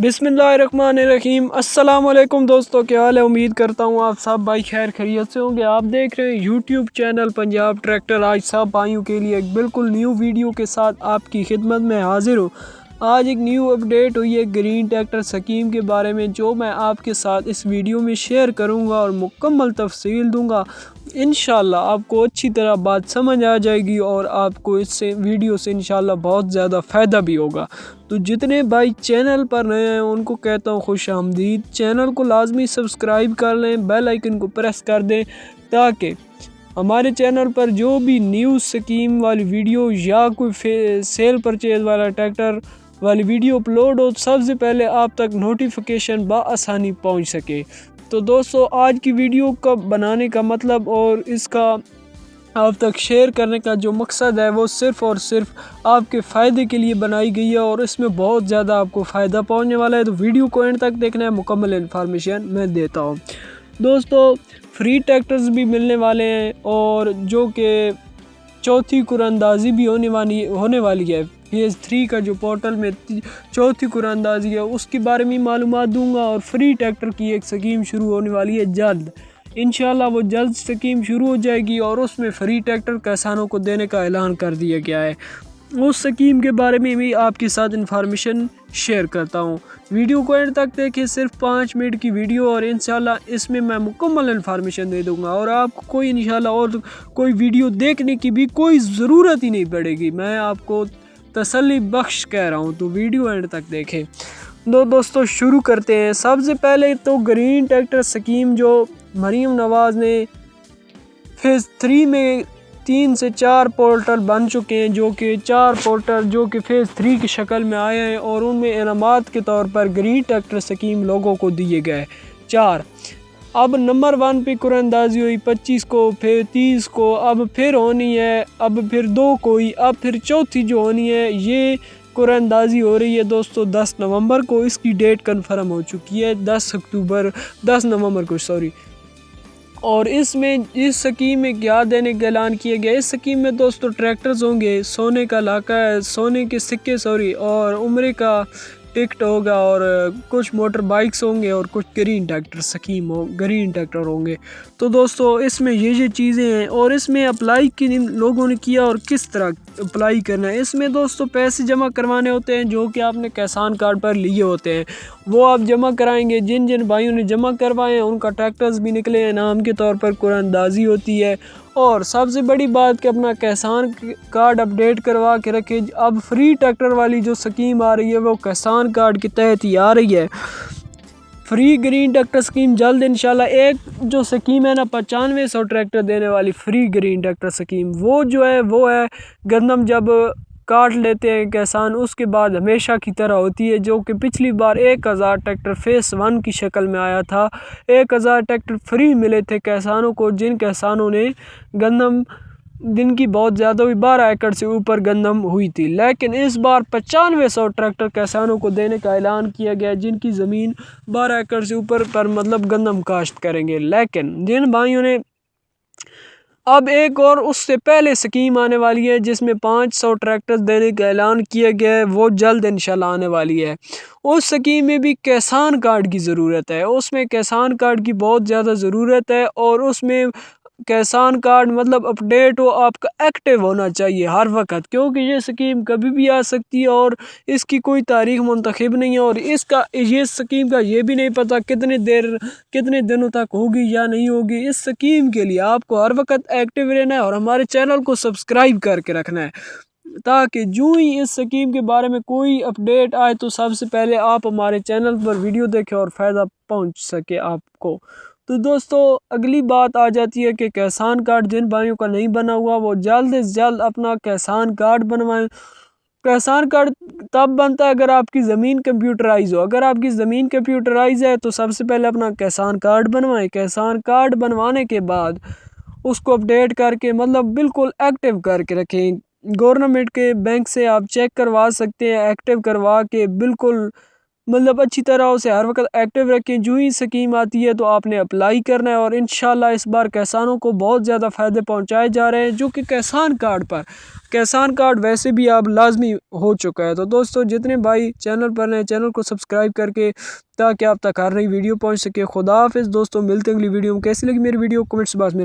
बिस्मिल्लाहिर्रहमानिर्रहीम। अस्सलाम वालेकुम दोस्तों, क्या हाल है। उम्मीद करता हूँ आप सब भाई खैर खैरियत से होंगे। आप देख रहे हैं यूट्यूब चैनल पंजाब ट्रैक्टर। आज सब भाइयों के लिए एक बिल्कुल न्यू वीडियो के साथ आपकी खिदमत में हाजिर हूँ। आज एक न्यू अपडेट हुई है ग्रीन ट्रैक्टर स्कीम के बारे में, जो मैं आपके साथ इस वीडियो में शेयर करूँगा और मुकम्मल तफसील दूँगा। इंशाल्लाह आपको अच्छी तरह बात समझ आ जाएगी और आपको इससे वीडियो से इंशाल्लाह बहुत ज़्यादा फ़ायदा भी होगा। तो जितने भाई चैनल पर नए हैं उनको कहता हूँ खुश आमदीद। चैनल को लाजमी सब्सक्राइब कर लें, बेल आइकन को प्रेस कर दें ताकि हमारे चैनल पर जो भी न्यू स्कीम वाली वीडियो या कोई सेल परचेज वाला ट्रैक्टर वाली वीडियो अपलोड हो, सबसे पहले आप तक नोटिफिकेशन बाआसानी पहुंच सके। तो दोस्तों, आज की वीडियो का बनाने का मतलब और इसका आप तक शेयर करने का जो मकसद है वो सिर्फ़ और सिर्फ आपके फ़ायदे के लिए बनाई गई है और इसमें बहुत ज़्यादा आपको फ़ायदा पहुंचने वाला है। तो वीडियो को एंड तक देखना है, मुकम्मल इन्फॉर्मेशन मैं देता हूं। दोस्तों, फ्री ट्रैक्टर्स भी मिलने वाले हैं और जो कि चौथी कुरानंदाजी भी होने वाली है। फेज़ 3 का जो पोर्टल में चौथी कुरानंदाजी है उसके बारे में मालूमात दूंगा। और फ्री ट्रैक्टर की एक स्कीम शुरू होने वाली है जल्द। इंशाल्लाह वो जल्द स्कीम शुरू हो जाएगी और उसमें फ्री ट्रैक्टर किसानों को देने का ऐलान कर दिया गया है। उस स्कीम के बारे में भी आपके साथ इंफॉर्मेशन शेयर करता हूँ। वीडियो को एंड तक देखें, सिर्फ 5 मिनट की वीडियो और इंशाल्लाह इसमें मैं मुकम्मल इंफॉर्मेशन दे दूँगा और आपको कोई इंशाल्लाह और कोई वीडियो देखने की भी कोई ज़रूरत ही नहीं पड़ेगी। मैं आपको तसल्ली बख्श कह रहा हूँ। तो वीडियो एंड तक देखें। दोस्तों, शुरू करते हैं। सबसे पहले तो ग्रीन ट्रैक्टर स्कीम जो मरीम नवाज़ ने फेज़ 3 में 3 से 4 पोर्टल बन चुके हैं, जो कि 4 पोर्टल जो कि फेज़ 3 की शक्ल में आए हैं और उनमें इनामात के तौर पर ग्रीन ट्रैक्टर स्कीम लोगों को दिए गए 4। अब नंबर 1 पे कुरानंदाजी हुई 25 को, फिर 30 को, अब फिर होनी है, अब फिर 2 को ही, अब फिर चौथी जो होनी है ये कुरानंदाजी हो रही है दोस्तों 10 नवंबर को। इसकी डेट कंफर्म हो चुकी है 10 नवंबर को, सॉरी। और इसमें इस स्कीम में क्या देने का ऐलान किया गया। इस स्कीम में दोस्तों ट्रैक्टर्स होंगे, सोने का लाका है, सोने के सिक्के सॉरी, और उम्रे का टिकट होगा और कुछ मोटर बाइक्स होंगे और कुछ ग्रीन ट्रैक्टर होंगे। तो दोस्तों, इसमें ये चीज़ें हैं और इसमें अप्लाई किन लोगों ने किया और किस तरह अप्लाई करना है। इसमें दोस्तों पैसे जमा करवाने होते हैं जो कि आपने किसान कार्ड पर लिए होते हैं, वो आप जमा कराएंगे। जिन जिन भाइयों ने जमा करवाए हैं उनका ट्रैक्टर्स भी निकले हैं, इनाम के तौर पर कुरानंदाजी होती है। और सबसे बड़ी बात कि अपना किसान कार्ड अपडेट करवा के रखे। अब फ्री ट्रैक्टर वाली जो स्कीम आ रही है वो किसान कार्ड के तहत ही आ रही है। फ्री ग्रीन ट्रैक्टर स्कीम जल्द इंशाल्लाह। एक जो स्कीम है ना 9500 ट्रैक्टर देने वाली फ्री ग्रीन ट्रैक्टर स्कीम, वो है गंदम जब काट लेते हैं किसान, उसके बाद हमेशा की तरह होती है, जो कि पिछली बार 1000 ट्रैक्टर फेज़ 1 की शक्ल में आया था। 1000 ट्रैक्टर फ्री मिले थे किसानों को, जिन किसानों ने गंदम दिन की बहुत ज़्यादा हुई, 12 एकड़ से ऊपर गंदम हुई थी। लेकिन इस बार 9500 ट्रैक्टर किसानों को देने का ऐलान किया गया जिनकी ज़मीन 12 एकड़ से ऊपर पर मतलब गंदम काश्त करेंगे। लेकिन जिन भाइयों ने अब एक और उससे पहले स्कीम आने वाली है जिसमें 500 ट्रैक्टर देने का ऐलान किया गया है, वो जल्द इंशाल्लाह आने वाली है। उस स्कीम में भी किसान कार्ड की ज़रूरत है, उसमें किसान कार्ड की बहुत ज़्यादा ज़रूरत है और उसमें किसान कार्ड मतलब अपडेट हो, आपका एक्टिव होना चाहिए हर वक्त, क्योंकि ये स्कीम कभी भी आ सकती है और इसकी कोई तारीख मुंतखब नहीं है। और ये स्कीम का ये भी नहीं पता कितने दिनों तक होगी या नहीं होगी। इस स्कीम के लिए आपको हर वक्त एक्टिव रहना है और हमारे चैनल को सब्सक्राइब करके रखना है, ताकि जो ही इस स्कीम के बारे में कोई अपडेट आए तो सबसे पहले आप हमारे चैनल पर वीडियो देखें और फ़ायदा पहुंच सके आपको। तो दोस्तों, अगली बात आ जाती है कि किसान कार्ड जिन भाइयों का नहीं बना हुआ वो जल्द से जल्द अपना किसान कार्ड बनवाएं। किसान कार्ड तब बनता है अगर आपकी ज़मीन कंप्यूटराइज हो। अगर आपकी ज़मीन कंप्यूटराइज है तो सबसे पहले अपना किसान कार्ड बनवाएं। किसान कार्ड बनवाने के बाद उसको अपडेट करके मतलब बिल्कुल एक्टिव करके रखें। गवर्नमेंट के बैंक से आप चेक करवा सकते हैं, एक्टिव करवा के बिल्कुल मतलब अच्छी तरह उसे हर वक्त एक्टिव रखें। जो ही स्कीम आती है तो आपने अप्लाई करना है और इंशाल्लाह इस बार किसानों को बहुत ज़्यादा फ़ायदे पहुंचाए जा रहे हैं, जो कि किसान कार्ड वैसे भी अब लाजमी हो चुका है। तो दोस्तों जितने भाई चैनल पर नए, चैनल को सब्सक्राइब करके ताकि आप तक हर नई वीडियो पहुंच सके। खुदा हाफिज़ दोस्तों, मिलते हैं अगली वीडियो में। कैसी लगी मेरी वीडियो कमेंट्स बॉक्स में